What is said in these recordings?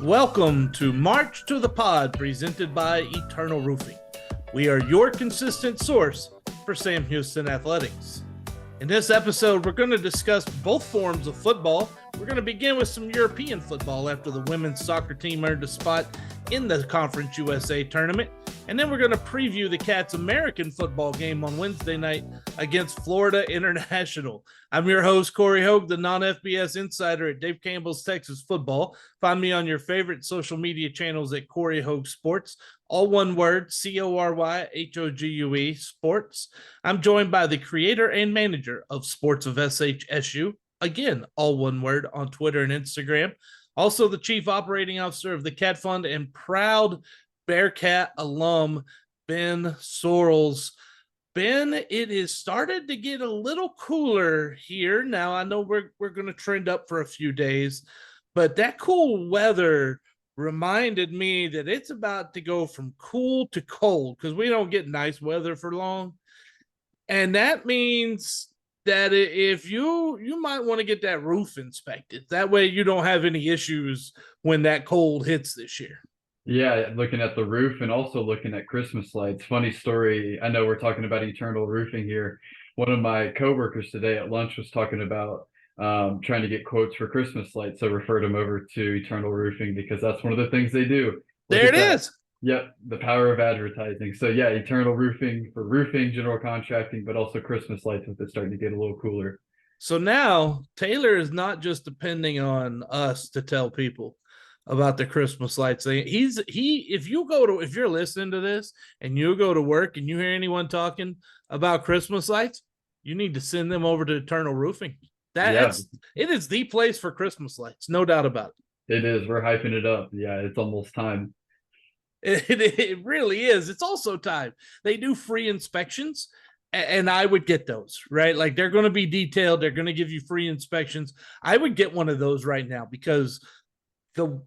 Welcome to March to the Pod, presented by Eternal Roofing. We are your consistent source for Sam Houston athletics. In this episode, we're going to discuss both forms of football. We're going to begin with some European football after the women's soccer team earned a spot in the Conference USA tournament. And then we're going to preview the Cats' American football game on Wednesday night against Florida International. I'm your host, Cory, the non-FBS insider at Dave Campbell's Texas Football. Find me on your favorite social media channels at Cory Sports. All one word, CORYHOGUE Sports. I'm joined by the creator and manager of Sports of SHSU. Again, all one word, on Twitter and Instagram. Also the chief operating officer of the Cat Fund and proud Bearcat alum, Ben Sorrells. Ben, it has started to get a little cooler here. Now, I know we're going to trend up for a few days, but that cool weather reminded me that it's about to go from cool to cold because we don't get nice weather for long. And that means that if you might want to get that roof inspected. That way you don't have any issues when that cold hits this year. Yeah, looking at the roof and also looking at Christmas lights. Funny story. I know we're talking about Eternal Roofing here. One of my coworkers today at lunch was talking about trying to get quotes for Christmas lights. So referred him over to Eternal Roofing because that's one of the things they do. Look there at it that. is. Yep, the power of advertising. So yeah, Eternal Roofing for roofing, general contracting, but also Christmas lights with it starting to get a little cooler. So now Taylor is not just depending on us to tell people about the Christmas lights thing. If you're listening to this and you go to work and you hear anyone talking about Christmas lights, you need to send them over to Eternal Roofing. It is the place for Christmas lights, no doubt about it. It is. We're hyping it up. Yeah, it's almost time. It really is. It's also time. They do free inspections, and I would get those, right? Like they're going to be detailed. They're going to give you free inspections. I would get one of those right now because the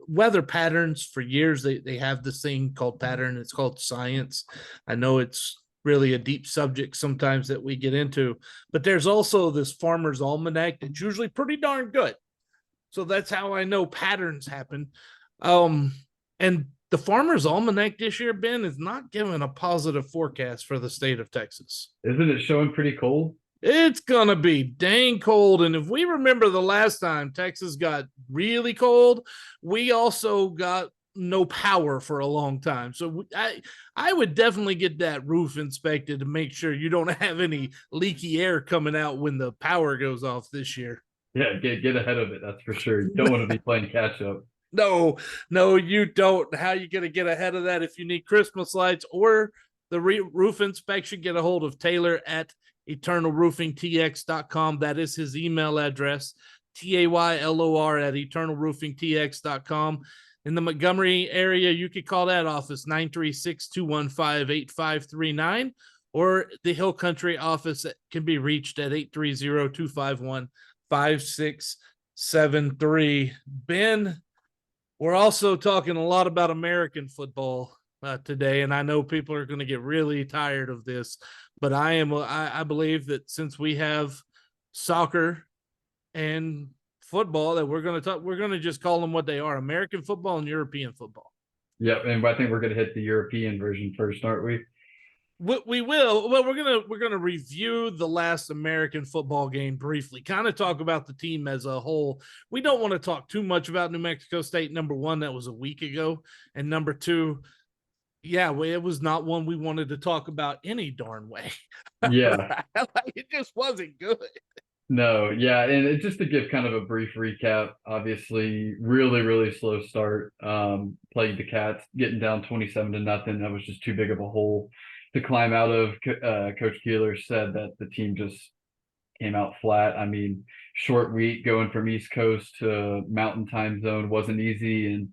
weather patterns for years they have this thing called pattern. It's called science. I know it's really a deep subject sometimes that we get into, but there's also this farmer's almanac that's usually pretty darn good. So that's how I know patterns happen. And the farmer's almanac this year, Ben, is not giving a positive forecast for the state of Texas. Isn't it showing pretty cold? It's going to be dang cold. And if we remember the last time Texas got really cold, we also got no power for a long time. So I would definitely get that roof inspected to make sure you don't have any leaky air coming out when the power goes off this year. Yeah, get ahead of it. That's for sure. You don't want to be playing catch up. No, you don't. How are you going to get ahead of that? If you need Christmas lights or the roof inspection, get a hold of Taylor at eternalroofingtx.com. That is his email address, TAYLOR at eternalroofingtx.com. In the Montgomery area, you could call that office 936-215-8539, or the Hill Country office that can be reached at 830-251-5673. Ben, we're also talking a lot about American football today, and I know people are going to get really tired of this, but I believe that since we have soccer and football, that we're going to just call them what they are: American football and European football. Yep, and I think we're going to hit the European version first, aren't we? We will. Well, we're gonna review the last American football game briefly, kind of talk about the team as a whole. We don't want to talk too much about New Mexico State. Number one, that was a week ago, and number two, it was not one we wanted to talk about any darn way. Yeah. It just wasn't good. No, yeah, and just to give kind of a brief recap, obviously, really, really slow start. Played the Cats, getting down 27-0. That was just too big of a hole to climb out of. Coach Keeler said that the team just came out flat. I mean, short week going from East Coast to Mountain Time Zone wasn't easy, and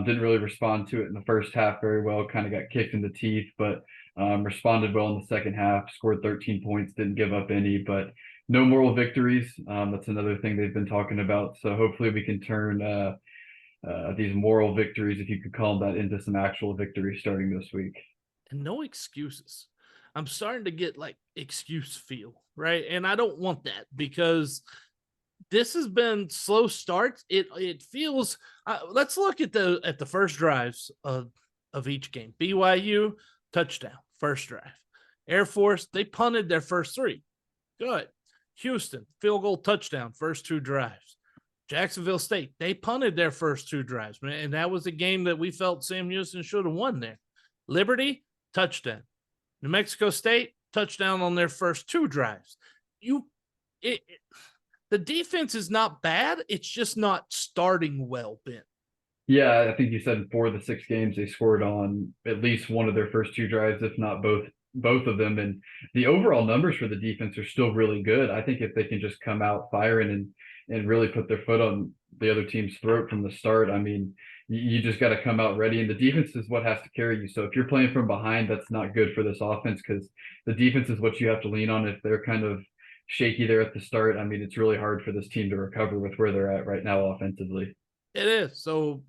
didn't really respond to it in the first half very well. Kind of got kicked in the teeth, but responded well in the second half. Scored 13 points, didn't give up any, but no moral victories. That's another thing they've been talking about. So hopefully we can turn these moral victories, if you could call them that, into some actual victories starting this week. And no excuses. I'm starting to get like excuse feel, right? And I don't want that because this has been slow starts. It feels. Let's look at the first drives of each game. BYU touchdown first drive. Air Force, they punted their first three. Good. Houston, field goal touchdown, first two drives. Jacksonville State, they punted their first two drives, man, and that was a game that we felt Sam Houston should have won there. Liberty, touchdown. New Mexico State, touchdown on their first two drives. The defense is not bad. It's just not starting well, Ben. Yeah, I think you said in 4 of the 6 games they scored on at least one of their first 2 drives, if not both of them. And the overall numbers for the defense are still really good. I think if they can just come out firing and really put their foot on the other team's throat from the start, I mean, you just got to come out ready. And the defense is what has to carry you. So if you're playing from behind, that's not good for this offense, because the defense is what you have to lean on. If they're kind of shaky there at the start, I mean, it's really hard for this team to recover with where they're at right now offensively. It is. So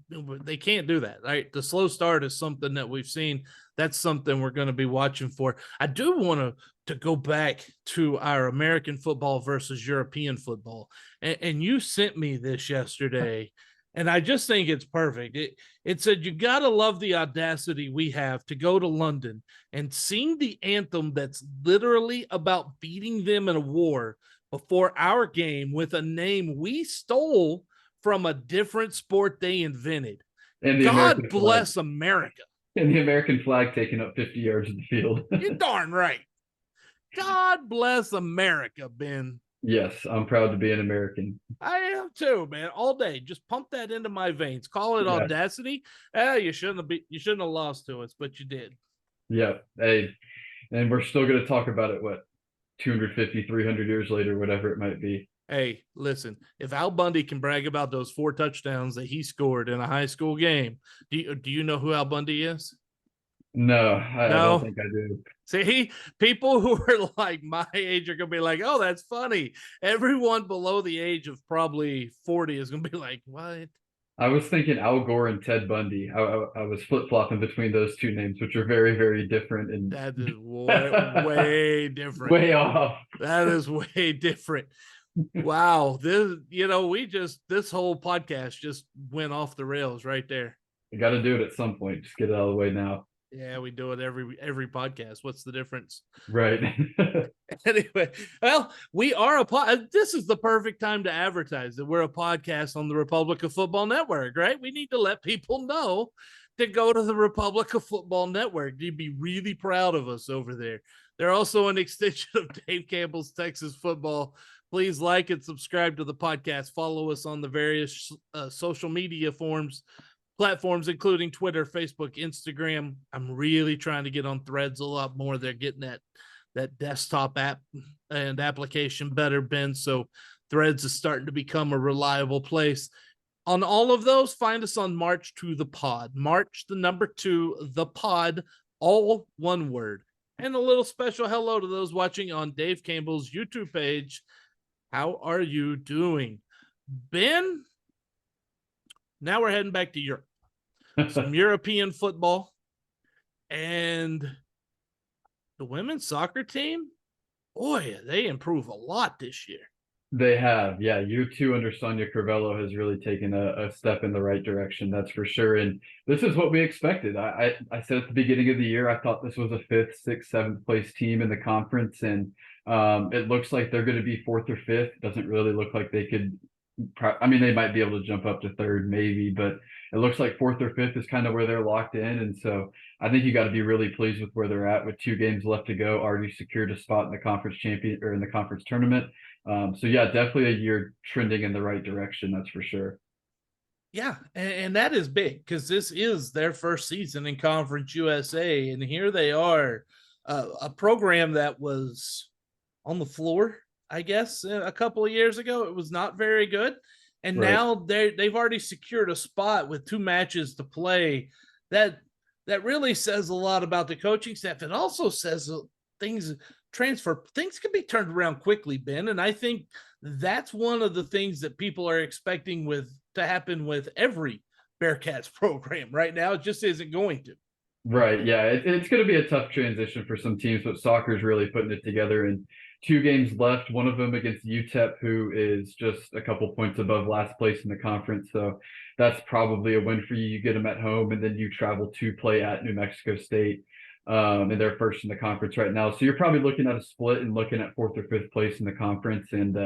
they can't do that, right? The slow start is something that we've seen. That's something we're going to be watching for. I do want to go back to our American football versus European football. And you sent me this yesterday, and I just think it's perfect. It said, you got to love the audacity we have to go to London and sing the anthem that's literally about beating them in a war before our game with a name we stole from a different sport they invented. And the God bless America. And the American flag taking up 50 yards of the field. You're darn right. God bless America, Ben. Yes, I'm proud to be an American. I am too, man. All day. Just pump that into my veins. Call it audacity. You shouldn't have lost to us, but you did. Yeah. Hey, and we're still going to talk about it, 250, 300 years later, whatever it might be. Hey, listen, if Al Bundy can brag about those 4 touchdowns that he scored in a high school game, do you know who Al Bundy is? No, I don't think I do. See, people who are like my age are going to be like, oh, that's funny. Everyone below the age of probably 40 is going to be like, what? I was thinking Al Gore and Ted Bundy. I was flip-flopping between those two names, which are very, very different. And that is way different. Way off. That is way different. Wow. This whole podcast just went off the rails right there. You got to do it at some point. Just get it out of the way now. Yeah, we do it every podcast. What's the difference? Right. Anyway, well, we are this is the perfect time to advertise that we're a podcast on the Republic of Football Network, right? We need to let people know to go to the Republic of Football Network. You'd be really proud of us over there. They're also an extension of Dave Campbell's Texas Football. Please like and subscribe to the podcast. Follow us on the various social media platforms, including Twitter, Facebook, Instagram. I'm really trying to get on Threads a lot more. They're getting that desktop app and application better, Ben. So Threads is starting to become a reliable place. On all of those, find us on March to the Pod. March, the number 2, the Pod, all one word. And a little special hello to those watching on Dave Campbell's YouTube page. How are you doing, Ben? Now we're heading back to Europe. Some European football, and the women's soccer team, boy, they improve a lot this year. They have. Yeah, year 2 under Sonia Carvello has really taken a step in the right direction. That's for sure. And this is what we expected. I said at the beginning of the year, I thought this was a 5th, 6th, 7th place team in the conference. And it looks like they're going to be 4th or 5th. It doesn't really look like they could. I mean, they might be able to jump up to 3rd, maybe, but it looks like 4th or 5th is kind of where they're locked in. And so I think you got to be really pleased with where they're at with 2 games left to go. Already secured a spot in the conference in the conference tournament. So yeah, definitely a year trending in the right direction. That's for sure. Yeah. And that is big because this is their first season in Conference USA. And here they are, a program that was on the floor, I guess, a couple of years ago. It was not very good. And right. Now they've already secured a spot with 2 matches to play. That really says a lot about the coaching staff. It also says things can be turned around quickly, Ben. And I think that's one of the things that people are expecting to happen with every Bearcats program right now. It just isn't going to. Right. Yeah. It's going to be a tough transition for some teams, but soccer is really putting it together. And 2 games left, one of them against UTEP, who is just a couple points above last place in the conference. So that's probably a win for you. You get them at home, and then you travel to play at New Mexico State. And they're first in the conference right now. So you're probably looking at a split and looking at 4th or 5th place in the conference. And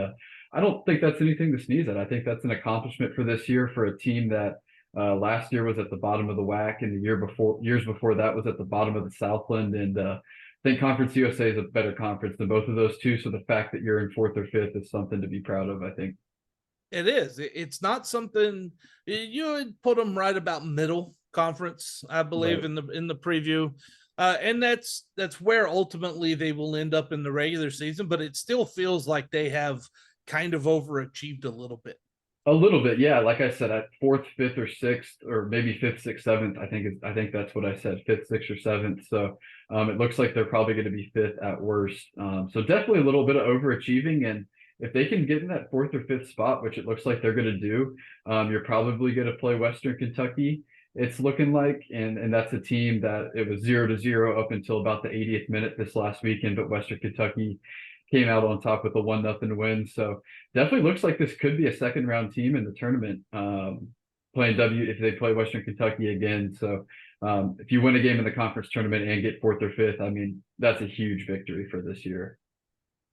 I don't think that's anything to sneeze at. I think that's an accomplishment for this year for a team that last year was at the bottom of the WAC, and years before that was at the bottom of the Southland. And I think Conference USA is a better conference than both of those two. So the fact that you're in 4th or 5th is something to be proud of, I think. It is. It's not something you would put them right about middle conference, I believe, Right. in the preview. And that's where ultimately they will end up in the regular season, but it still feels like they have kind of overachieved a little bit. A little bit, yeah. Like I said, at 4th, 5th, or 6th, or maybe 5th, 6th, 7th. I think that's what I said, 5th, 6th, or 7th. So it looks like they're probably going to be 5th at worst. So definitely a little bit of overachieving, and if they can get in that 4th or 5th spot, which it looks like they're going to do, you're probably going to play Western Kentucky. It's looking like, and that's a team that it was 0-0 up until about the 80th minute this last weekend, but Western Kentucky came out on top with a 1-0 win. So definitely looks like this could be a second round team in the tournament, playing if they play Western Kentucky again. So if you win a game in the conference tournament and get 4th or 5th, I mean, that's a huge victory for this year.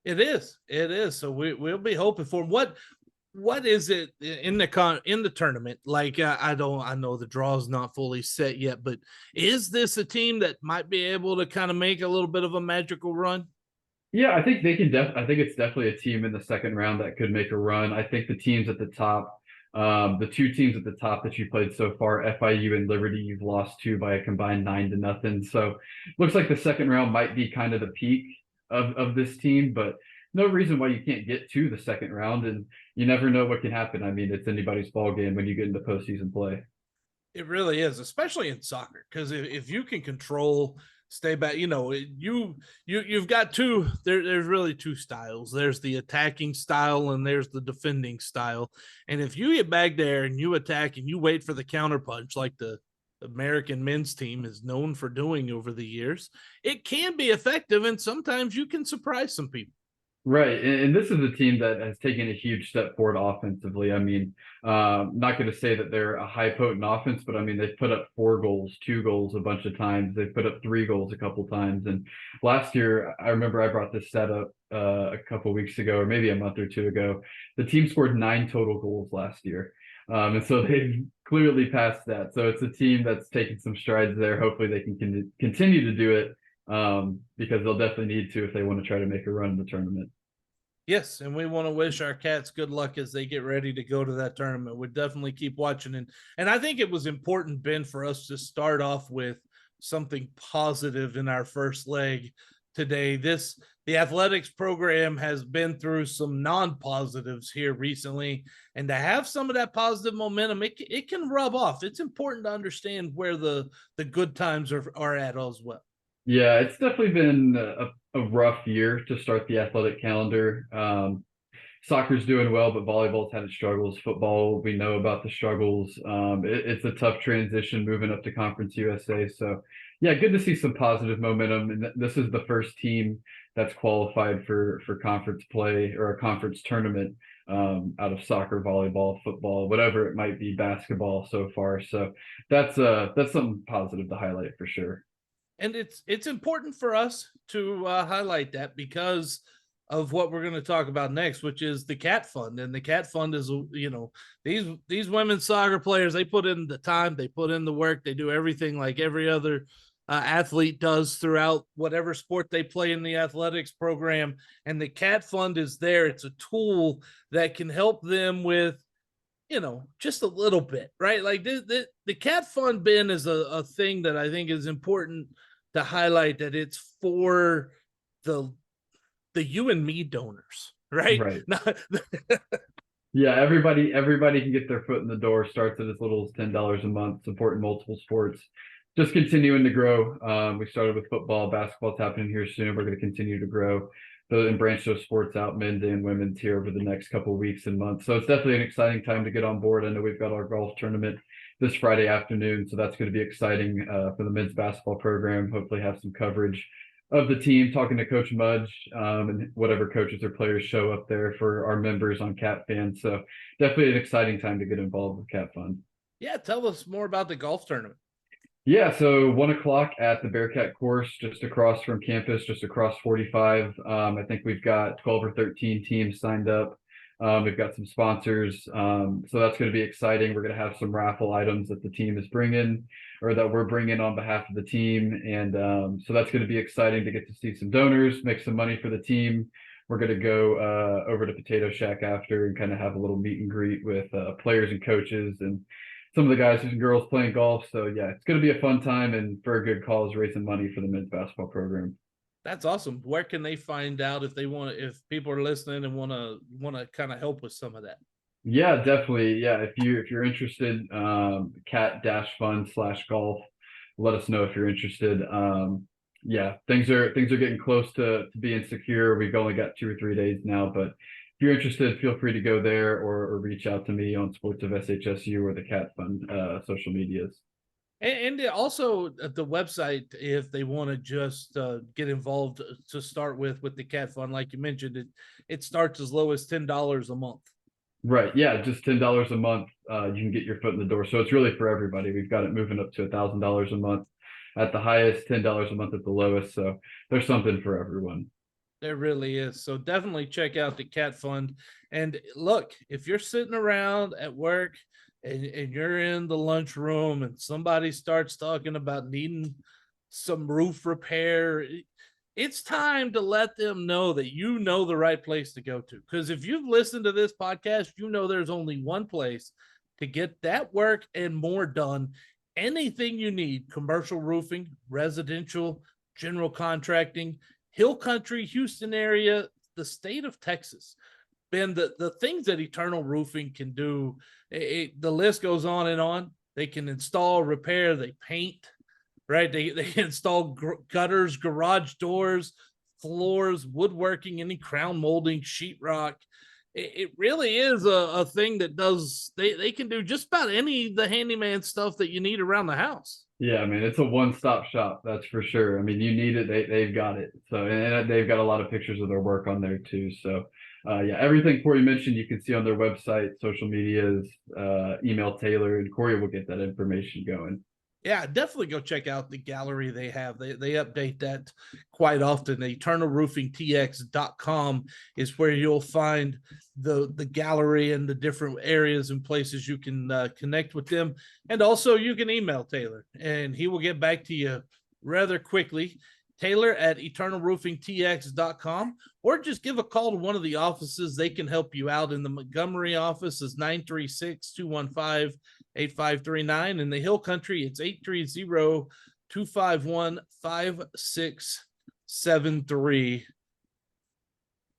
It is. It is. So we'll be hoping for what is it in the tournament? Like I know the draw's not fully set yet, but is this a team that might be able to kind of make a little bit of a magical run? Yeah, I think they can. I think it's definitely a team in the second round that could make a run. I think the teams at the top, the 2 teams at the top that you played so far, FIU and Liberty, you've lost to by a combined 9-0. So looks like the second round might be kind of the peak of this team, but no reason why you can't get to the second round. And you never know what can happen. I mean, it's anybody's ball game when you get into postseason play. It really is, especially in soccer, because if you can control, stay back, you've got there's really 2 styles. There's the attacking style and there's the defending style. And if you get back there and you attack and you wait for the counterpunch, like the American men's team is known for doing over the years, it can be effective, and sometimes you can surprise some people. Right. And this is a team that has taken a huge step forward offensively. I mean, not going to say that they're a high potent offense, but I mean, they've put up 4 goals, 2 goals a bunch of times. They've put up 3 goals a couple times. And last year, I remember I brought this stat up a couple weeks ago, or maybe a month or 2 ago. The team scored 9 total goals last year. And so they've clearly passed that. So it's a team that's taken some strides there. Hopefully they can continue to do it. Because they'll definitely need to if they want to try to make a run in the tournament. Yes, and we want to wish our Cats good luck as they get ready to go to that tournament. We'll definitely keep watching. And I think it was important, Ben, for us to start off with something positive in our first leg today. The athletics program has been through some non-positives here recently, and to have some of that positive momentum, it can rub off. It's important to understand where the good times are at as well. Yeah, it's definitely been a rough year to start the athletic calendar. Soccer's doing well, but volleyball's had its struggles. Football, we know about the struggles. It's a tough transition moving up to Conference USA. So, yeah, good to see some positive momentum. And this is the first team that's qualified for conference play or a conference tournament out of soccer, volleyball, football, whatever it might be, basketball so far. So that's something positive to highlight for sure. And it's important for us to highlight that because of what we're going to talk about next, which is the Cat Fund. And the Cat Fund is, these women's soccer players, they put in the time, they put in the work, they do everything like every other athlete does throughout whatever sport they play in the athletics program. And the Cat Fund is there. It's a tool that can help them with, just a little bit, right? Like the Cat Fund, Ben, is a thing that I think is important to highlight, that it's for the you and me donors, right? Right. Yeah, everybody can get their foot in the door. Starts at as little as $10 a month, supporting multiple sports. Just continuing to grow. We started with football, basketball's happening here soon. We're going to continue to grow and branch those sports out, men's and women's, here over the next couple of weeks and months. So it's definitely an exciting time to get on board. I know we've got our golf tournament this Friday afternoon, so that's going to be exciting for the men's basketball program. Hopefully have some coverage of the team, talking to Coach Mudge, and whatever coaches or players show up there for our members on Cat Fans. So definitely an exciting time to get involved with Cat Fund. Yeah, tell us more about the golf tournament. Yeah, so 1 o'clock at the Bearcat course, just across from campus, just across 45. I think we've got 12 or 13 teams signed up. We've got some sponsors, so that's going to be exciting. We're going to have some raffle items that the team is bringing, or that we're bringing on behalf of the team, and so that's going to be exciting to get to see some donors, make some money for the team. We're going to go over to Potato Shack after and kind of have a little meet and greet with players and coaches and some of the guys and girls playing golf. So yeah, it's going to be a fun time, and for a good cause, raising money for the men's basketball program. That's awesome. Where can they find out if people are listening and want to kind of help with some of that? Yeah, definitely. Yeah, if you're interested, cat-fund/golf. Let us know if you're interested. Yeah, things are getting close to being secure. We've only got 2 or 3 days now, but if you're interested, feel free to go there or reach out to me on Sports of SHSU or the Cat Fund social medias. And also the website, if they want to just get involved to start with the Cat Fund, like you mentioned, it starts as low as $10 a month. Right. Yeah, just $10 a month. You can get your foot in the door. So it's really for everybody. We've got it moving up to $1,000 a month at the highest, $10 a month at the lowest. So there's something for everyone. There really is. So definitely check out the Cat Fund. And look, if you're sitting around at work and you're in the lunchroom and somebody starts talking about needing some roof repair, it's time to let them know that you know the right place to go to. Because if you've listened to this podcast, you know there's only one place to get that work and more done. Anything you need, commercial roofing, residential, general contracting, Hill Country, Houston area, the state of Texas. Ben, the things that Eternal Roofing can do, the list goes on and on. They can install, repair, they paint, right? They install gutters, garage doors, floors, woodworking, any crown molding, sheetrock. It really is a thing that does, they can do just about the handyman stuff that you need around the house. Yeah, I mean, it's a one-stop shop, that's for sure. I mean, you need it, they've got it. So, and they've got a lot of pictures of their work on there too. So, yeah, everything Cory mentioned, you can see on their website, social medias, email Taylor, and Cory will get that information going. Yeah, definitely go check out the gallery they have. They update that quite often. EternalRoofingTX.com is where you'll find the gallery and the different areas and places you can connect with them. And also you can email Taylor and he will get back to you rather quickly. Taylor at EternalRoofingTX.com, or just give a call to one of the offices. They can help you out. In the Montgomery office is 936-215-8539. In the Hill Country, it's 830-251-5673.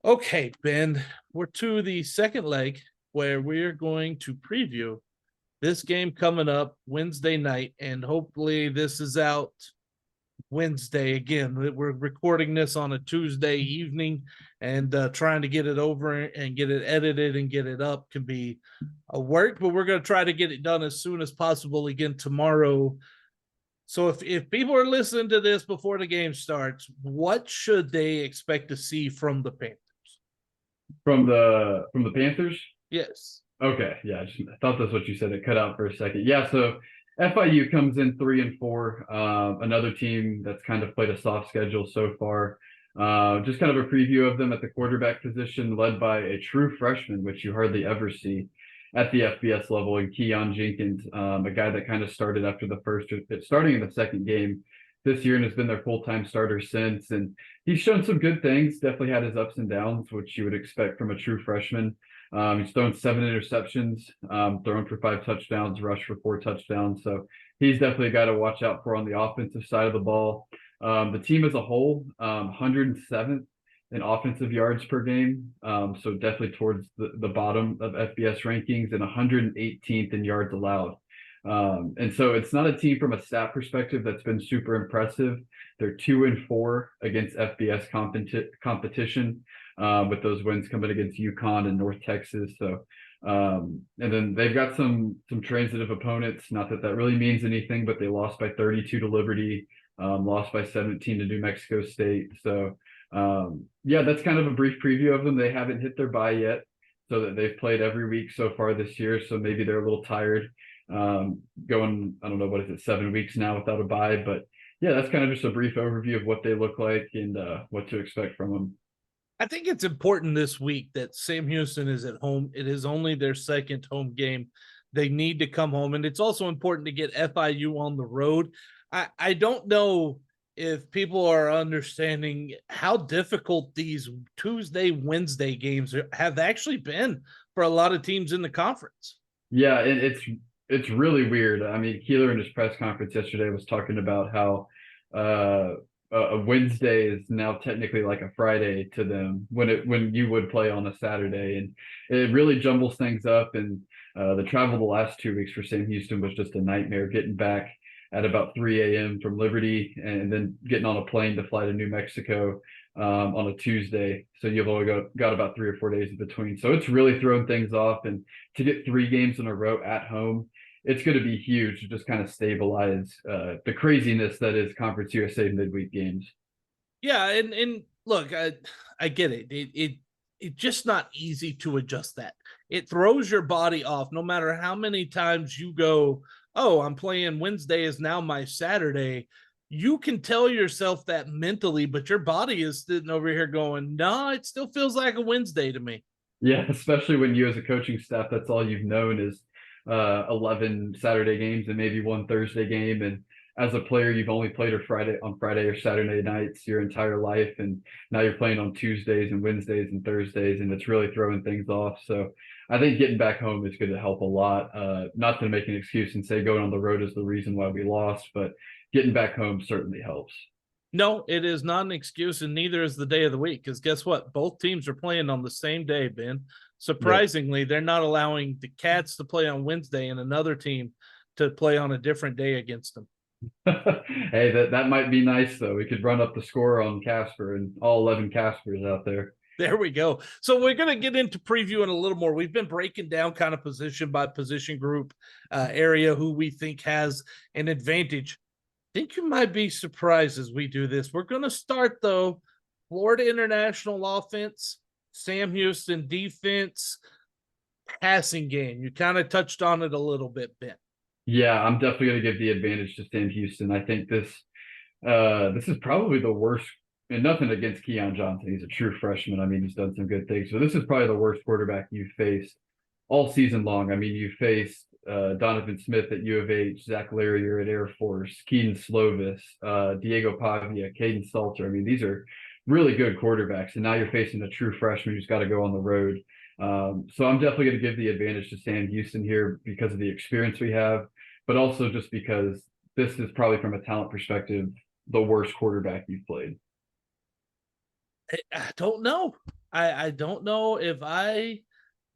Okay, Ben, we're to the second leg where we're going to preview this game coming up Wednesday night, and hopefully this is out Wednesday. Again, we're recording this on a Tuesday evening, and trying to get it over and get it edited and get it up can be a work, but we're going to try to get it done as soon as possible again tomorrow. So if people are listening to this before the game starts, what should they expect to see from the Panthers? From the Panthers? Yes. Okay, yeah, I thought that's what you said. It cut out for a second. Yeah, so FIU comes in 3-4. Another team that's kind of played a soft schedule so far. Just kind of a preview of them at the quarterback position, led by a true freshman, which you hardly ever see at the FBS level, in Keon Jenkins, a guy that kind of started after starting in the second game this year and has been their full-time starter since. And he's shown some good things, definitely had his ups and downs, which you would expect from a true freshman. He's thrown 7 interceptions, thrown for 5 touchdowns, rushed for 4 touchdowns. So he's definitely a guy to watch out for on the offensive side of the ball. The team as a whole, 107th in offensive yards per game. So definitely towards the bottom of FBS rankings, and 118th in yards allowed. And so it's not a team from a stat perspective that's been super impressive. They're 2-4 against FBS competition, with those wins coming against UConn and North Texas. So, and then they've got some transitive opponents. Not that really means anything, but they lost by 32 to Liberty, lost by 17 to New Mexico State. So yeah, that's kind of a brief preview of them. They haven't hit their bye yet, so that they've played every week so far this year. So maybe they're a little tired. Going, I don't know, what is it, 7 weeks now without a bye, but yeah, that's kind of just a brief overview of what they look like and what to expect from them. I think it's important this week that Sam Houston is at home. It is only their second home game. They need to come home. And it's also important to get FIU on the road. I don't know if people are understanding how difficult these Tuesday, Wednesday games have actually been for a lot of teams in the conference. Yeah, and it's really weird. I mean, Keeler in his press conference yesterday was talking about how a Wednesday is now technically like a Friday to them when you would play on a Saturday, and it really jumbles things up. And the travel the last 2 weeks for Sam Houston was just a nightmare, getting back at about 3 a.m. from Liberty and then getting on a plane to fly to New Mexico on a Tuesday. So you've only got about 3 or 4 days in between. So it's really thrown things off. And to get 3 games in a row at home, it's going to be huge to just kind of stabilize the craziness that is Conference USA midweek games. Yeah, and look, I get it. It's just not easy to adjust that. It throws your body off no matter how many times you go, oh, I'm playing Wednesday is now my Saturday. You can tell yourself that mentally, but your body is sitting over here going, no, it still feels like a Wednesday to me. Yeah, especially when you as a coaching staff, that's all you've known is 11 Saturday games and maybe 1 Thursday game. And as a player, you've only played on Friday or Saturday nights your entire life. And now you're playing on Tuesdays and Wednesdays and Thursdays, and it's really throwing things off. So I think getting back home is going to help a lot. Not to make an excuse and say going on the road is the reason why we lost, but getting back home certainly helps. No, it is not an excuse, and neither is the day of the week. Because guess what? Both teams are playing on the same day, Ben. Surprisingly, they're not allowing the Cats to play on Wednesday and another team to play on a different day against them. Hey, that might be nice, though. We could run up the score on Casper and all 11 Caspers out there. There we go. So we're going to get into previewing a little more. We've been breaking down kind of position by position group area, who we think has an advantage. I think you might be surprised as we do this. We're going to start, though, Florida International offense, Sam Houston defense, passing game. You kind of touched on it a little bit, Ben. Yeah, I'm definitely going to give the advantage to Sam Houston. I think this is probably the worst, and nothing against Keon Johnson. He's a true freshman. I mean, he's done some good things. So this is probably the worst quarterback you've faced all season long. I mean, you faced Donovan Smith at U of H, Zach Larrier at Air Force, Keaton Slovis, Diego Pavia, Caden Salter. I mean, these are really good quarterbacks. And now you're facing a true freshman who's got to go on the road. So I'm definitely going to give the advantage to Sam Houston here because of the experience we have, but also just because this is probably from a talent perspective, the worst quarterback you've played. I don't know. I don't know if I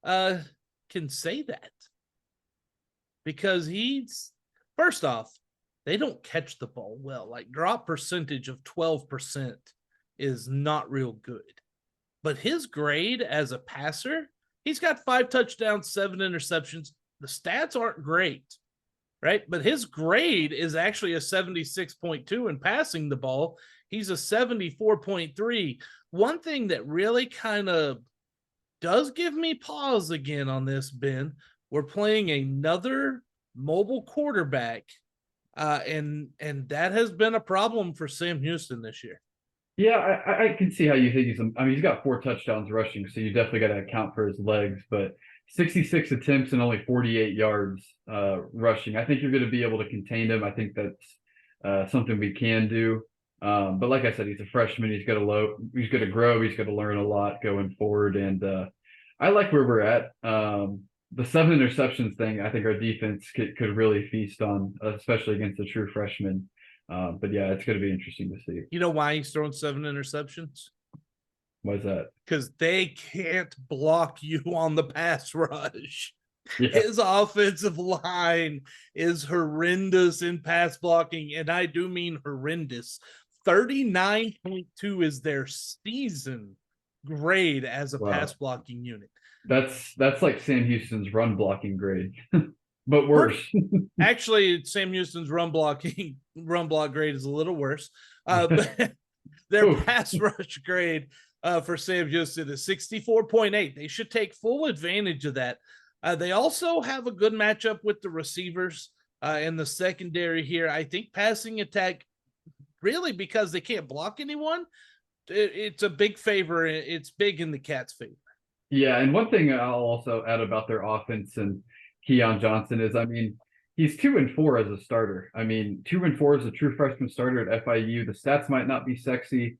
can say that, because he's, first off, they don't catch the ball well. Like, drop percentage of 12% is not real good. But his grade as a passer, he's got 5 touchdowns, 7 interceptions. The stats aren't great, right? But his grade is actually a 76.2 in passing the ball. He's a 74.3. One thing that really kind of does give me pause again on this, Ben, we're playing another mobile quarterback, and that has been a problem for Sam Houston this year. Yeah, I can see how you think he's got 4 touchdowns rushing, so you definitely got to account for his legs, but 66 attempts and only 48 yards rushing. I think you're going to be able to contain him. I think that's something we can do. But like I said, he's a freshman. He's going to grow. He's going to learn a lot going forward. And I like where we're at. The 7 interceptions thing, I think our defense could really feast on, especially against a true freshman. But yeah, it's going to be interesting to see. You know why he's throwing 7 interceptions? Why is that? Because they can't block you on the pass rush. Yeah. His offensive line is horrendous in pass blocking, and I do mean horrendous. 39.2 is their season grade as a pass blocking unit. That's like Sam Houston's run blocking grade. but worse. Actually, Sam Houston's run block grade is a little worse. But their pass rush grade for Sam Houston is 64.8. They should take full advantage of that. They also have a good matchup with the receivers in the secondary here. I think passing attack, really, because they can't block anyone, it's a big favor. It's big in the Cats' favor. Yeah, and one thing I'll also add about their offense and Keon Johnson is, I mean, he's 2-4 as a starter. I mean, 2-4 as a true freshman starter at FIU. The stats might not be sexy.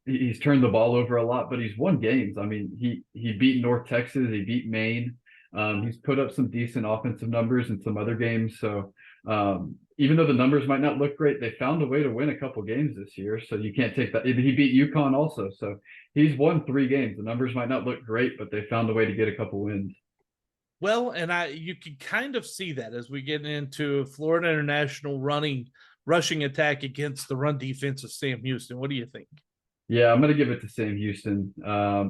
He's turned the ball over a lot, but he's won games. I mean, he beat North Texas, he beat Maine. He's put up some decent offensive numbers in some other games. So even though the numbers might not look great, they found a way to win a couple games this year. So you can't take that. He beat UConn also. So he's won 3 games. The numbers might not look great, but they found a way to get a couple wins. Well, and you can kind of see that as we get into Florida International rushing attack against the run defense of Sam Houston. What do you think? Yeah, I'm going to give it to Sam Houston.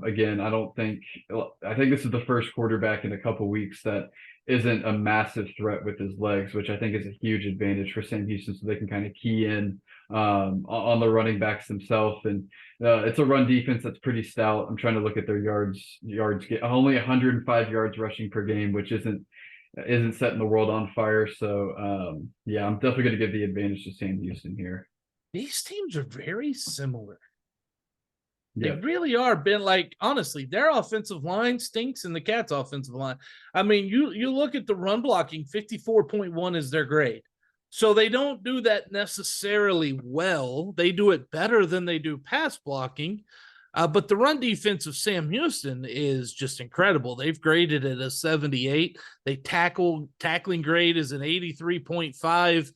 Again, I think this is the first quarterback in a couple weeks that isn't a massive threat with his legs, which I think is a huge advantage for Sam Houston, so they can kind of key in on the running backs themselves. And it's a run defense that's pretty stout. I'm trying to look at their yards only 105 yards rushing per game, which isn't setting the world on fire. So yeah, I'm definitely going to give the advantage to Sam Houston here. These teams are very similar. Yeah. They really are. Been like, honestly, their offensive line stinks and the Cats' offensive line. I mean, you look at the run blocking, 54.1 is their grade. So they don't do that necessarily well. They do it better than they do pass blocking. But the run defense of Sam Houston is just incredible. They've graded it a 78. They tackling grade is an 83.5.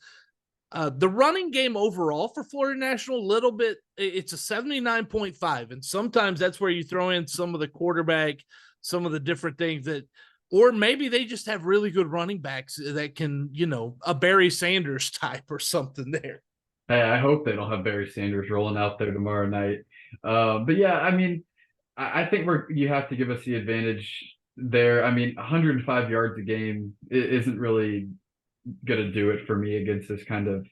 The running game overall for Florida National, little bit, it's a 79.5. And sometimes that's where you throw in some of the quarterback, some of the different things or maybe they just have really good running backs that can, a Barry Sanders type or something there. Hey, I hope they don't have Barry Sanders rolling out there tomorrow night. But yeah, I mean, I think you have to give us the advantage there. I mean, 105 yards a game isn't really going to do it for me against this kind of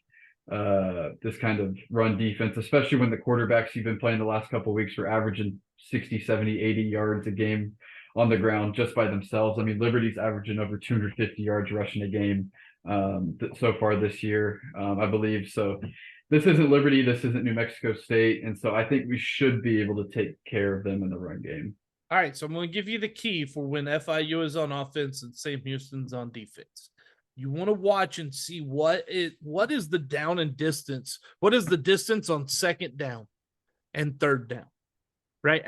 run defense, especially when the quarterbacks you've been playing the last couple of weeks are averaging 60, 70, 80 yards a game on the ground just by themselves. I mean, Liberty's averaging over 250 yards rushing a game so far this year, I believe. So this isn't Liberty, this isn't New Mexico State, and so I think we should be able to take care of them in the run game. All right, so I'm going to give you the key for when FIU is on offense and Sam Houston's on defense. You want to watch and see what is the down and distance. What is the distance on second down and third down, right?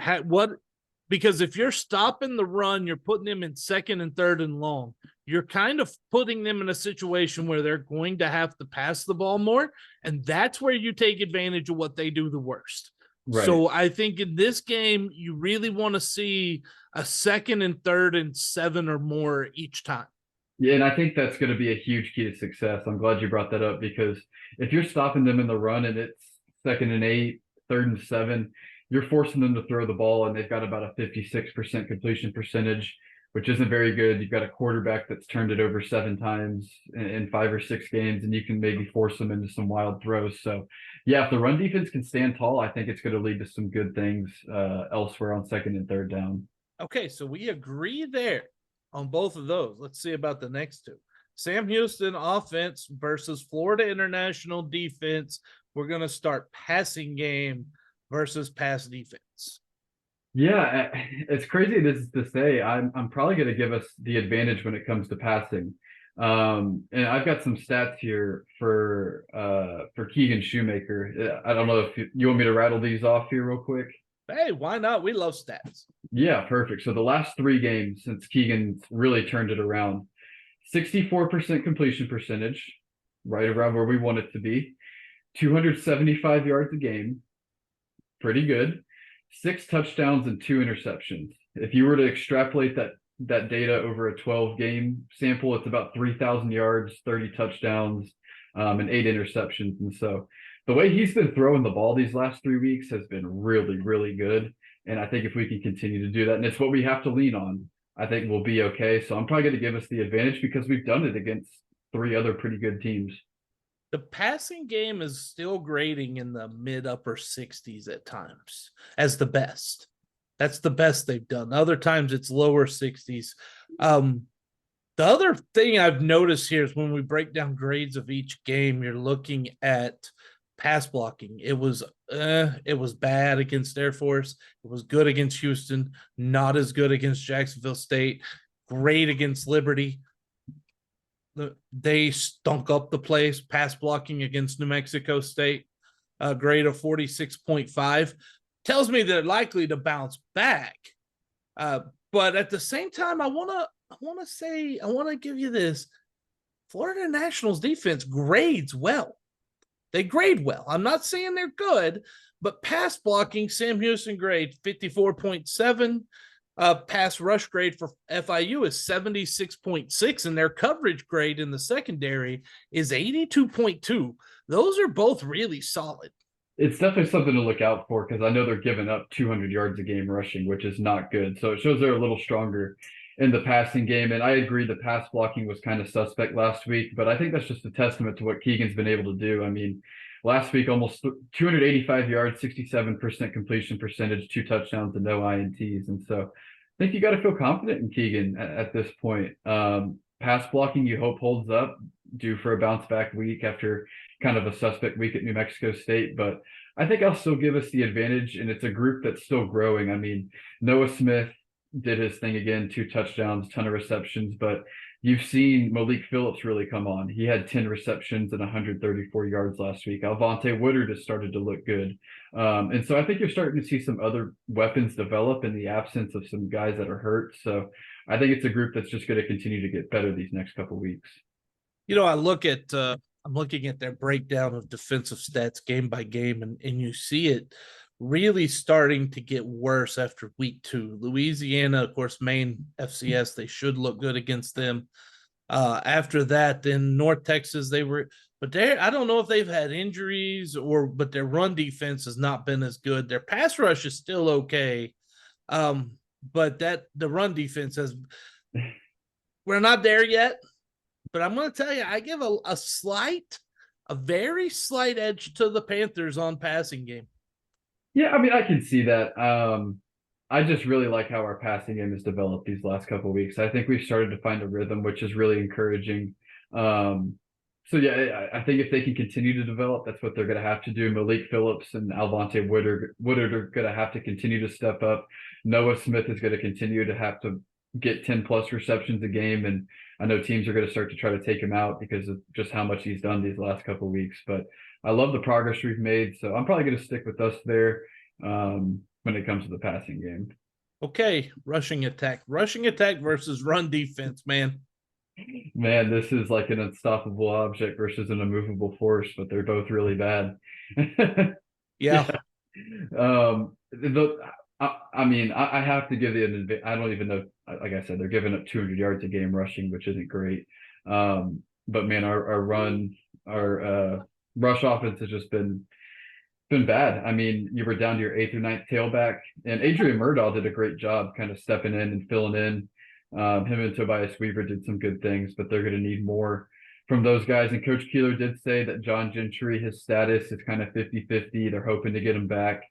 Because if you're stopping the run, you're putting them in second and third and long. You're kind of putting them in a situation where they're going to have to pass the ball more, and that's where you take advantage of what they do the worst. Right. So I think in this game, you really want to see a second and third and 7 or more each time. Yeah, and I think that's going to be a huge key to success. I'm glad you brought that up, because if you're stopping them in the run and it's 2nd and 8, 3rd and 7, you're forcing them to throw the ball, and they've got about a 56% completion percentage, which isn't very good. You've got a quarterback that's turned it over 7 times in 5 or 6 games, and you can maybe force them into some wild throws. So, yeah, if the run defense can stand tall, I think it's going to lead to some good things elsewhere on 2nd and 3rd down. Okay, so we agree there on both of those. Let's see about the next two. Sam Houston offense versus Florida International defense. We're going to start passing game versus pass defense. Yeah, it's crazy to say. I'm probably going to give us the advantage when it comes to passing. And I've got some stats here for Keegan Shoemaker. I don't know if you want me to rattle these off here real quick. Hey, why not? We love stats. Yeah, perfect. So the last 3 games since Keegan really turned it around, 64% completion percentage, right around where we want it to be, 275 yards a game, pretty good, 6 touchdowns and 2 interceptions. If you were to extrapolate that data over a 12-game sample, it's about 3,000 yards, 30 touchdowns, and 8 interceptions. And so the way he's been throwing the ball these last 3 weeks has been really, really good. And I think if we can continue to do that, and it's what we have to lean on. I think we'll be okay. So I'm probably going to give us the advantage because we've done it against 3 other pretty good teams. The passing game is still grading in the mid upper 60s at times as the best. That's the best they've done. Other times it's lower 60s. The other thing I've noticed here is when we break down grades of each game, you're looking at pass blocking. It was bad against Air Force. It was good against Houston. Not as good against Jacksonville State. Great against Liberty. They stunk up the place. Pass blocking against New Mexico State, a grade of 46.5, tells me they're likely to bounce back. But at the same time, I want to give you this. Florida Nationals defense grades well. They grade well. I'm not saying they're good, but pass blocking, Sam Houston grade 54.7. Pass rush grade for FIU is 76.6, and their coverage grade in the secondary is 82.2. Those are both really solid. It's definitely something to look out for because I know they're giving up 200 yards a game rushing, which is not good. So it shows they're a little stronger in the passing game. And I agree the pass blocking was kind of suspect last week, but I think that's just a testament to what Keegan's been able to do. I mean, last week, almost 285 yards, 67% completion percentage, 2 touchdowns and no INTs. And so I think you got to feel confident in Keegan at this point. Pass blocking, you hope holds up, due for a bounce back week after kind of a suspect week at New Mexico State. But I think I'll still give us the advantage, and it's a group that's still growing. I mean, Noah Smith did his thing again, 2 touchdowns, ton of receptions, but you've seen Malik Phillips really come on. He had 10 receptions and 134 yards last week. Alvante Woodard has started to look good. And so I think you're starting to see some other weapons develop in the absence of some guys that are hurt. So I think it's a group that's just going to continue to get better these next couple of weeks. You know, I'm looking at their breakdown of defensive stats game by game, and you see it really starting to get worse after week 2. Louisiana, of course, Maine FCS, they should look good against them. After that, then North Texas, but I don't know if they've had injuries but their run defense has not been as good. Their pass rush is still okay. But the run defense we're not there yet. But I'm going to tell you, I give a very slight edge to the Panthers on passing game. Yeah, I mean, I can see that. I just really like how our passing game has developed these last couple of weeks. I think we've started to find a rhythm, which is really encouraging. So yeah, I think if they can continue to develop, that's what they're going to have to do. Malik Phillips and Alvante Woodard are going to have to continue to step up. Noah Smith is going to continue to have to get 10 plus receptions a game, and I know teams are going to start to try to take him out because of just how much he's done these last couple of weeks. But I love the progress we've made, so I'm probably going to stick with us there when it comes to the passing game. Okay, rushing attack versus run defense, man. Man, this is like an unstoppable object versus an immovable force, but they're both really bad. Yeah. I mean, I have to give the, I don't even know, like I said, they're giving up 200 yards a game rushing, which isn't great. But man, our rush offense has just been bad. I mean, you were down to your 8th or 9th tailback, and Adrian Murdahl did a great job kind of stepping in and filling in. Him and Tobias Weaver did some good things, but they're going to need more from those guys. And Coach Keeler did say that John Gentry, his status is kind of 50-50. They're hoping to get him back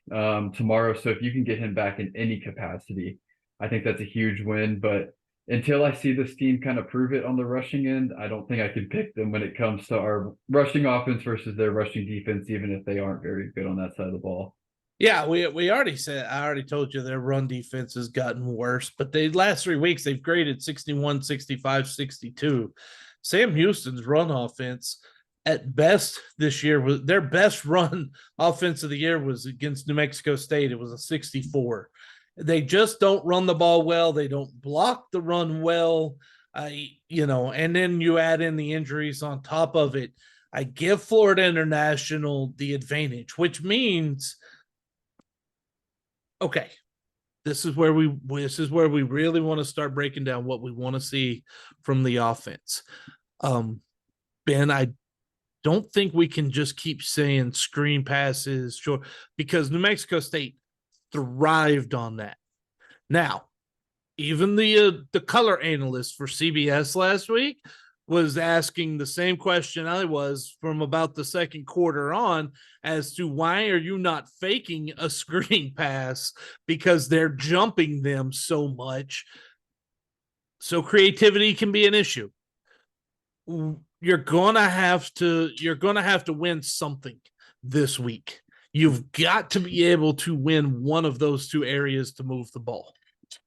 tomorrow. So if you can get him back in any capacity, I think that's a huge win. But until I see this team kind of prove it on the rushing end, I don't think I can pick them when it comes to our rushing offense versus their rushing defense, even if they aren't very good on that side of the ball. Yeah, we already said, I already told you their run defense has gotten worse, but the last 3 weeks they've graded 61, 65, 62. Sam Houston's run offense at best this year was their best run offense of the year was against New Mexico State. It was a 64. They just don't run the ball well. They don't block the run well. And then you add in the injuries on top of it. I give Florida International the advantage, which means, okay, this is where we really want to start breaking down what we want to see from the offense. Ben, I don't think we can just keep saying screen passes, because New Mexico State thrived on that. Now, Even the color analyst for CBS last week was asking the same question I was from about the second quarter on, as to why are you not faking a screen pass, because they're jumping them so much. So creativity can be an issue. You're gonna have to win something this week. You've got to be able to win one of those two areas to move the ball.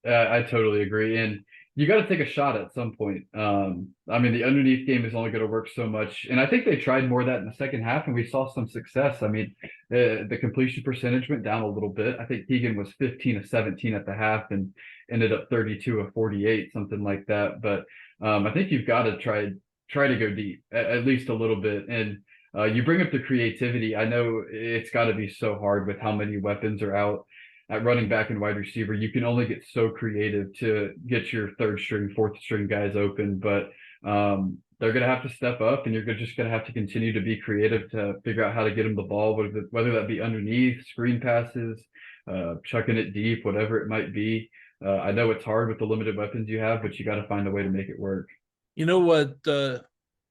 I totally agree. And you got to take a shot at some point. I mean, the underneath game is only going to work so much. And I think they tried more of that in the second half, and we saw some success. I mean, the completion percentage went down a little bit. I think Keegan was 15 of 17 at the half and ended up 32 of 48, something like that. But I think you've got to try to go deep at least a little bit. And you bring up the creativity. I know it's got to be so hard with how many weapons are out at running back and wide receiver. You can only get so creative to get your third string, fourth string guys open, but they're going to have to step up, and you're just going to have to continue to be creative to figure out how to get them the ball, whether that be underneath, screen passes, chucking it deep, whatever it might be. I know it's hard with the limited weapons you have, but you got to find a way to make it work. You know what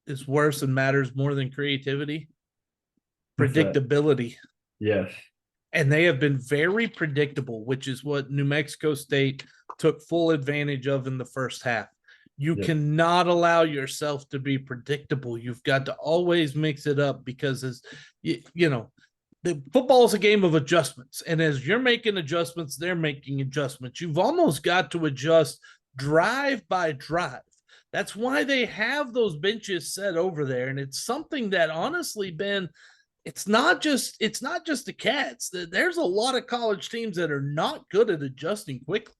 is worse and matters more than creativity? Predictability. Yes. And they have been very predictable, which is what New Mexico State took full advantage of in the first half. You cannot allow yourself to be predictable. You've got to always mix it up, because the football is a game of adjustments. And as you're making adjustments, they're making adjustments. You've almost got to adjust drive by drive. That's why they have those benches set over there. And it's something that honestly, Ben, it's not just the Cats. There's a lot of college teams that are not good at adjusting quickly.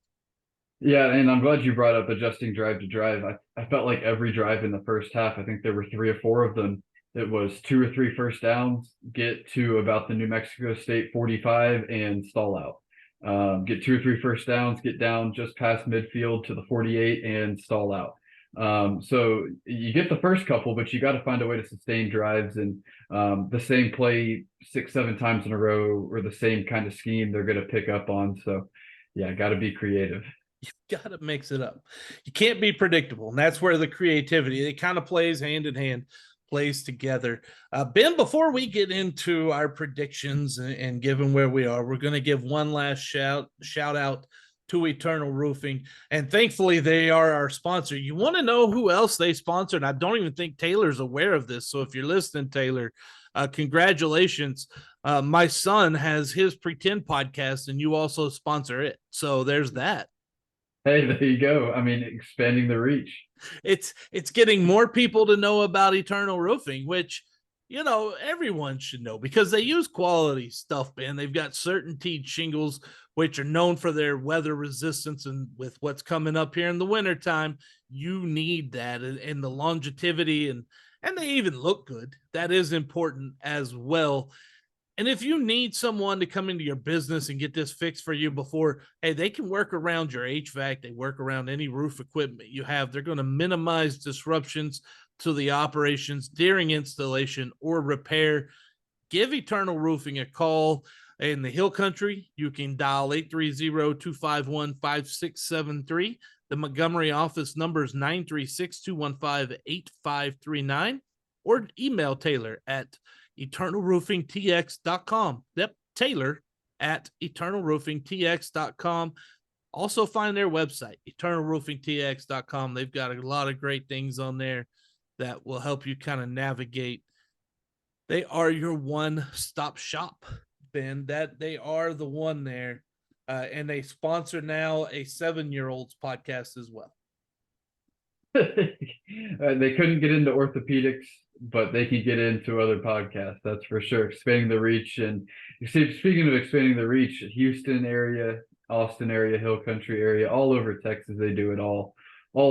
Yeah, and I'm glad you brought up adjusting drive to drive. I felt like every drive in the first half, I think there were 3 or 4 of them. It was 2 or 3 first downs, get to about the New Mexico State 45 and stall out. Get 2 or 3 first downs, get down just past midfield to the 48 and stall out. So you get the first couple, but you got to find a way to sustain drives, and the same play 6, 7 times in a row, or the same kind of scheme they're going to pick up on. So yeah, got to be creative. You've got to mix it up. You can't be predictable. And that's where the creativity, it kind of plays hand in hand, plays together. Ben, before we get into our predictions and given where we are, we're going to give one last shout out to Eternal Roofing. And thankfully, they are our sponsor. You want to know who else they sponsored? I don't even think Taylor's aware of this. So if you're listening, Taylor, congratulations. My son has his Pretend podcast, and you also sponsor it. So there's that. Hey, there you go. I mean, expanding the reach. It's getting more people to know about Eternal Roofing, which, everyone should know, because they use quality stuff, man. They've got CertainTeed shingles, which are known for their weather resistance, and with what's coming up here in the wintertime, you need that, and the longevity, and they even look good. That is important as well. And if you need someone to come into your business and get this fixed for you before, hey, they can work around your HVAC. They work around any roof equipment you have. They're going to minimize disruptions to the operations during installation or repair. Give Eternal Roofing a call. In the Hill Country, you can dial 830-251-5673. The Montgomery office number is 936-215-8539, or email Taylor at eternalroofingtx.com. Yep, Taylor at eternalroofingtx.com. Also find their website, eternalroofingtx.com. They've got a lot of great things on there that will help you kind of navigate. They are your one-stop shop, Ben. That they are the one there. And they sponsor now a 7-year-old's podcast as well. They couldn't get into orthopedics, but they can get into other podcasts. That's for sure. Expanding the reach. And speaking of expanding the reach, Houston area, Austin area, Hill Country area, all over Texas, they do it all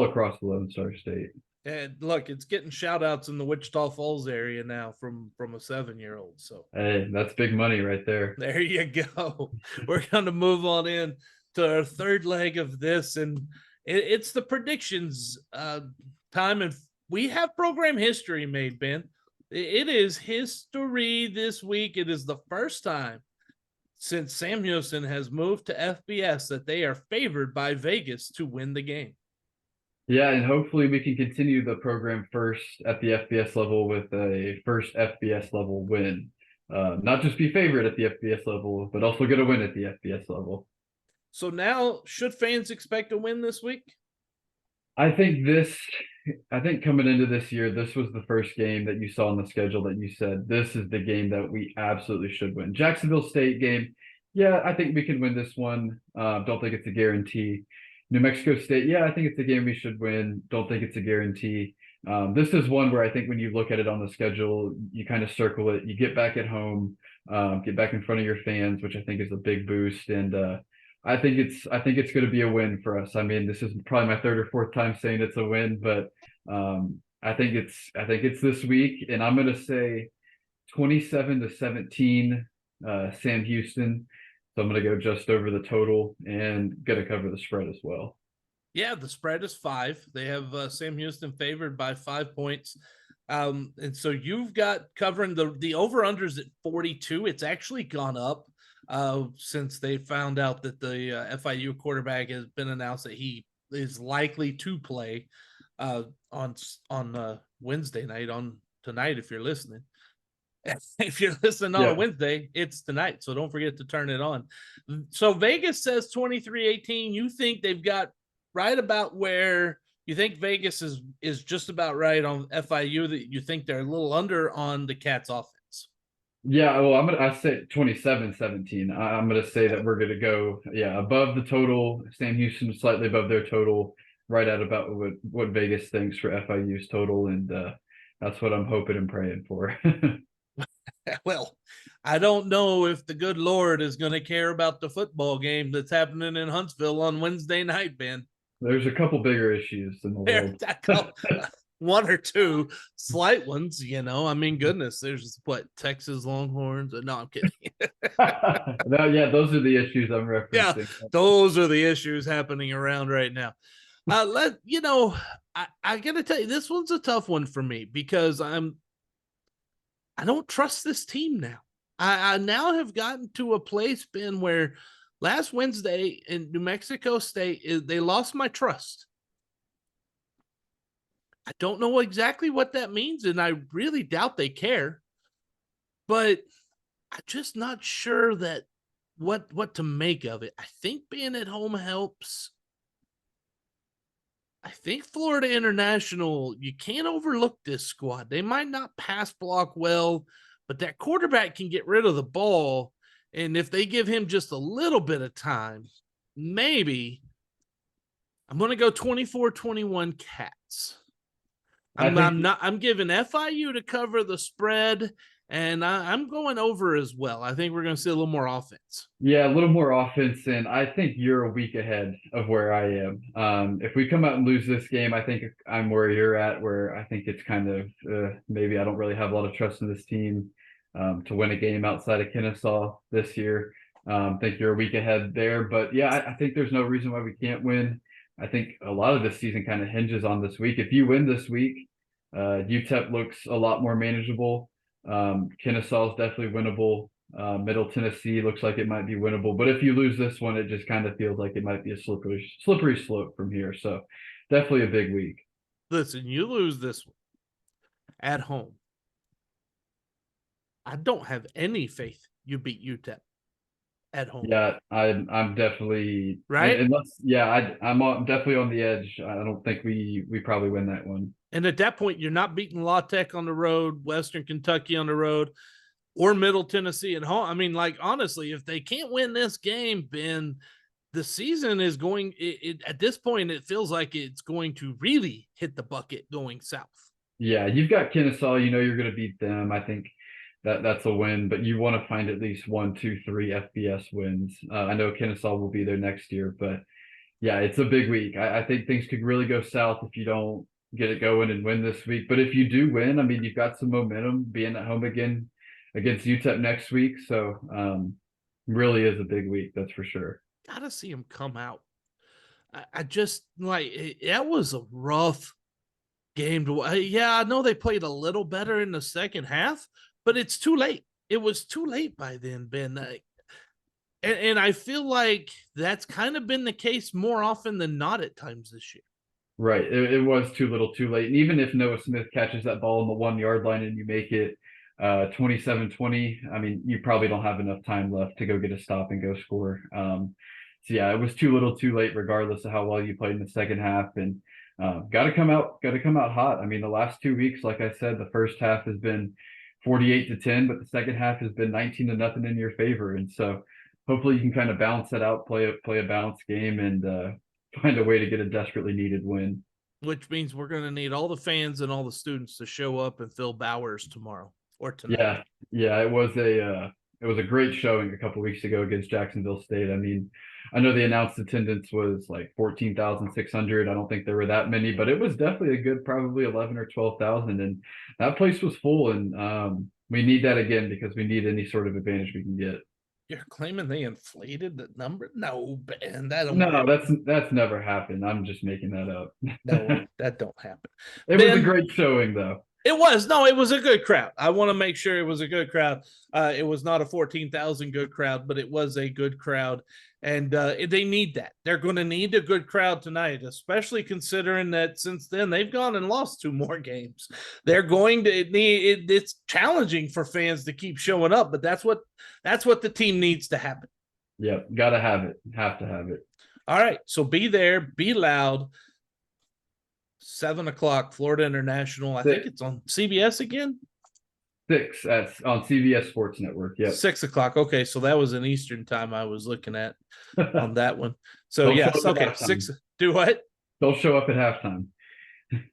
across the Lone Star State. And look, it's getting shout outs in the Wichita Falls area now from a 7-year-old. So hey, that's big money right there. There you go. We're going to move on in to our third leg of this, and it's the predictions time. And we have program history made, Ben. It is history this week. It is the first time since Sam Houston has moved to FBS that they are favored by Vegas to win the game. Yeah, and hopefully we can continue the program first at the FBS level with a first FBS level win. Not just be favored at the FBS level, but also get a win at the FBS level. So now, should fans expect a win this week? I think this, I think coming into this year, this was the first game that you saw on the schedule that you said, this is the game that we absolutely should win. Jacksonville State game, yeah, I think we can win this one. Don't think it's a guarantee. New Mexico State, yeah, I think it's a game we should win. Don't think it's a guarantee. This is one where I think when you look at it on the schedule, you kind of circle it. You get back at home, get back in front of your fans, which I think is a big boost. And I think it's going to be a win for us. I mean, this is probably my third or fourth time saying it's a win, but I think it's this week, and I'm going to say 27-17, Sam Houston. So I'm going to go just over the total and going to cover the spread as well. Yeah, the spread is 5. They have Sam Houston favored by 5 points. And so you've got covering the over-unders at 42. It's actually gone up since they found out that the FIU quarterback has been announced that he is likely to play on Wednesday night, on tonight if you're listening. If you're listening on a Wednesday, it's tonight. So don't forget to turn it on. So Vegas says 23-18. You think they've got right about where you think Vegas is just about right on FIU, that you think they're a little under on the Cats offense? Yeah, well, I say 27-17. I'm gonna say that we're gonna go, above the total. Sam Houston slightly above their total, right at about what Vegas thinks for FIU's total, and that's what I'm hoping and praying for. Well, I don't know if the good Lord is going to care about the football game that's happening in Huntsville on Wednesday night, Ben. There's a couple bigger issues in the world. One or two slight ones, I mean, goodness, there's Texas Longhorns. No, I'm kidding. No, yeah, those are the issues I'm referencing. Yeah, those are the issues happening around right now. I gotta tell you, this one's a tough one for me because I don't trust this team now. I now have gotten to a place, Ben, where last Wednesday in New Mexico State, they lost my trust. I don't know exactly what that means, and I really doubt they care. But I'm just not sure that what to make of it. I think being at home helps. I think Florida International, you can't overlook this squad. They might not pass block well, but that quarterback can get rid of the ball. And if they give him just a little bit of time, maybe I'm going to go 24-21 Cats. I'm giving FIU to cover the spread, and I'm going over as well. I think we're going to see a little more offense. Yeah, a little more offense, and I think you're a week ahead of where I am. If we come out and lose this game, I think I'm where you're at, where I think it's kind of maybe I don't really have a lot of trust in this team to win a game outside of Kennesaw this year. I think you're a week ahead there, but yeah, I think there's no reason why we can't win. I think a lot of this season kind of hinges on this week. If you win this week, UTEP looks a lot more manageable. Kennesaw is definitely winnable. Middle Tennessee looks like it might be winnable, but if you lose this one, it just kind of feels like it might be a slippery slope from here. So definitely a big week. Listen, you lose this one at home, I don't have any faith you beat UTEP at home. Yeah, I'm definitely right. I'm definitely on the edge. I don't think we probably win that one. And at that point, you're not beating La Tech on the road, Western Kentucky on the road, or Middle Tennessee at home. I mean, like, honestly, if they can't win this game, Ben, the season is going at this point, it feels like it's going to really hit the bucket going south. Yeah, you've got Kennesaw, you're going to beat them. I think that's a win, but you want to find at least 1, 2, 3 FBS wins. I know Kennesaw will be there next year, but yeah, it's a big week. I think things could really go south if you don't get it going and win this week. But if you do win, I mean, you've got some momentum being at home again against UTEP next week. So really is a big week, that's for sure. Gotta see him come out. I just that was a rough game to. I know they played a little better in the second half, but it's too late. It was too late by then, Ben. And I feel like that's kind of been the case more often than not at times this year. Right. It was too little too late. And even if Noah Smith catches that ball on the 1 yard line and you make it 27-20, I mean, you probably don't have enough time left to go get a stop and go score. So yeah, it was too little too late, regardless of how well you played in the second half. And got to come out hot. I mean, the last 2 weeks, like I said, the first half has been 48-10, but the second half has been 19-0 in your favor. And so hopefully you can kind of balance that out, play a balanced game, and find a way to get a desperately needed win. Which means we're going to need all the fans and all the students to show up and fill Bowers tomorrow or tonight. Yeah, it was a great showing a couple weeks ago against Jacksonville State. I mean, I know the announced attendance was like 14,600. I don't think there were that many, but it was definitely a good, probably 11 or 12,000, and that place was full. And we need that again because we need any sort of advantage we can get. You're claiming they inflated the number? No, Ben, that don't No, happen. that's never happened. I'm just making that up. No, that don't happen. It Ben, was a great showing, though. It was a good crowd. I want to make sure it was a good crowd. It was not a 14,000 good crowd, but it was a good crowd. And they need that. They're going to need a good crowd tonight, especially considering that since then they've gone and lost 2 more games. They're going to need it's challenging for fans to keep showing up, but that's what the team needs to happen. Yep, gotta have it. Have to have it. All right. So be there, be loud. 7:00, Florida International. I think it's on CBS again. 6 on CBS Sports Network. Yeah. 6:00. Okay, so that was an Eastern time I was looking at on that one. So Don't yes, show up at okay. halftime. 6. Do what? They'll show up at halftime.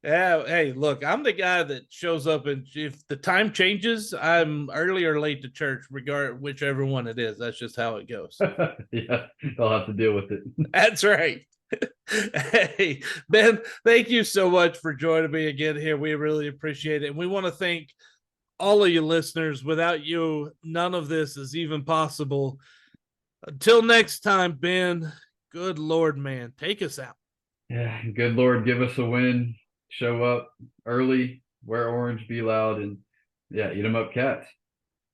Yeah. Hey, look, I'm the guy that shows up, and if the time changes, I'm early or late to church, whichever one it is. That's just how it goes. Yeah, they'll have to deal with it. That's right. Hey, Ben, thank you so much for joining me again here. We really appreciate it. And we want to thank all of you listeners. Without you, none of this is even possible. Until next time, Ben, good Lord, man, take us out. Yeah, good Lord, give us a win. Show up early, wear orange, be loud, and yeah, eat them up, Cats.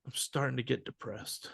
I'm starting to get depressed.